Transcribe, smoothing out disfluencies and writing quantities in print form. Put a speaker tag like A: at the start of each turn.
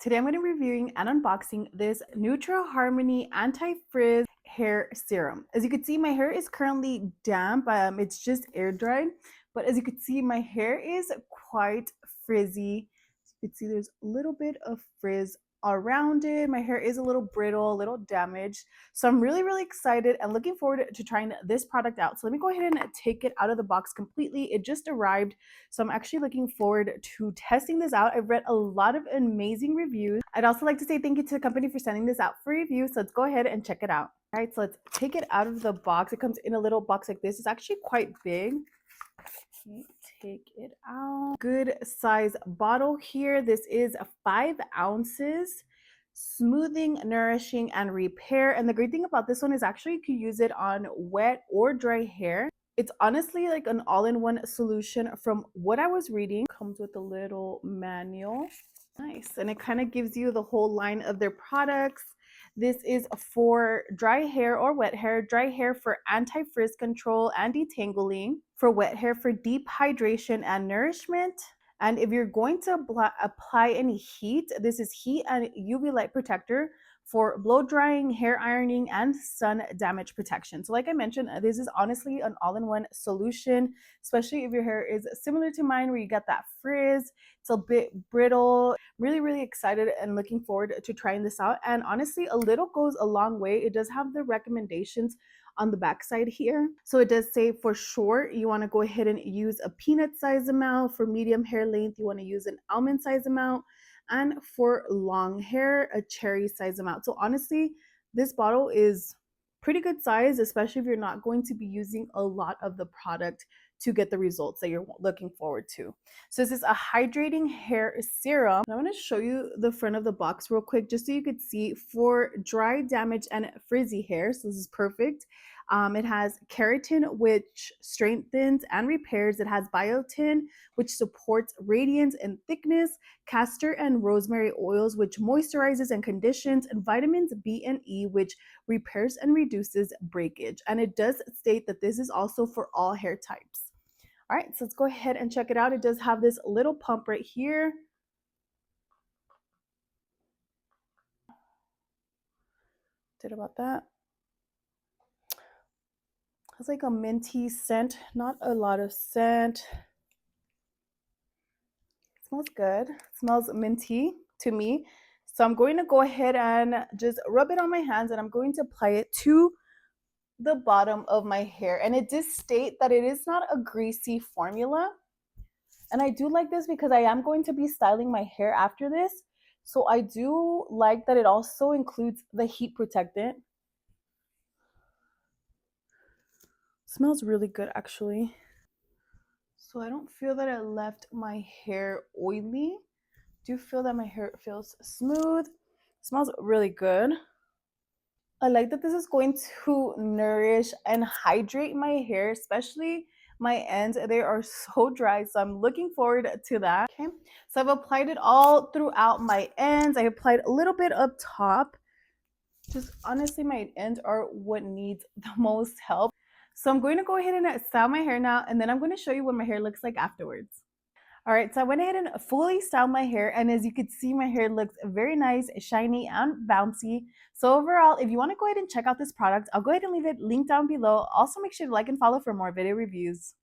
A: Today I'm going to be reviewing and unboxing this NutraHarmony Anti-Frizz Hair Serum. As you can see, my hair is currently damp. It's just air dried. But as you can see, my hair is quite frizzy. As you can see, there's a little bit of frizz around it. My hair is a little brittle, a little damaged. So I'm really excited and looking forward to trying this product out. So let me go ahead and take it out of the box completely. It just arrived. So I'm actually looking forward to testing this out. I've read a lot of amazing reviews. I'd also like to say thank you to the company for sending this out for review. So let's go ahead and check it out. All right, so let's take it out of the box. It comes in a little box like this. It's actually quite big. Okay, take it out. Good size bottle here. This is 5 ounces. Smoothing, nourishing, and repair. And the great thing about this one is actually you can use it on wet or dry hair. It's honestly like an all-in-one solution from what I was reading. Comes with a little manual. Nice. And it kind of gives you the whole line of their products. This is for dry hair or wet hair. Dry hair for anti-frizz control and detangling. For wet hair for deep hydration and nourishment. And if you're going to apply any heat, this is heat and UV light protector for blow drying, hair ironing, and sun damage protection. So like I mentioned, this is honestly an all-in-one solution, especially if your hair is similar to mine where you got that frizz. It's a bit brittle. Really excited and looking forward to trying this out. And honestly, a little goes a long way. It does have the recommendations on the back side here. So it does say for short, you want to go ahead and use a peanut size amount. For medium hair length, you want to use an almond size amount. And for long hair, a cherry size amount. So honestly, this bottle is pretty good size, especially if you're not going to be using a lot of the product to get the results that you're looking forward to. So this is a hydrating hair serum. I'm going to show you the front of the box real quick just so you could see for dry, damaged, and frizzy hair. So this is perfect. It has keratin, which strengthens and repairs. It has biotin, which supports radiance and thickness. Castor and rosemary oils, which moisturizes and conditions. And vitamins B and E, which repairs and reduces breakage. And it does state that this is also for all hair types. All right, so let's go ahead and check it out. It does have this little pump right here. Did about that. It's like a minty scent, not a lot of scent. It smells good. It smells minty to me. So I'm going to go ahead and just rub it on my hands and I'm going to apply it to the bottom of my hair. And it does state that it is not a greasy formula. And I do like this because I am going to be styling my hair after this. So I do like that it also includes the heat protectant. Smells really good actually. So I don't feel that it left my hair oily. I do feel that my hair feels smooth. It smells really good. I like that this is going to nourish and hydrate my hair, especially my ends. They are so dry, so I'm looking forward to that. Okay, so I've applied it all throughout my ends. I applied a little bit up top. Just honestly, my ends are what needs the most help. So I'm going to go ahead and style my hair now, and then I'm going to show you what my hair looks like afterwards. All right, so I went ahead and fully styled my hair, and as you can see, my hair looks very nice, shiny, and bouncy. So overall, if you want to go ahead and check out this product, I'll go ahead and leave it linked down below. Also, make sure to like and follow for more video reviews.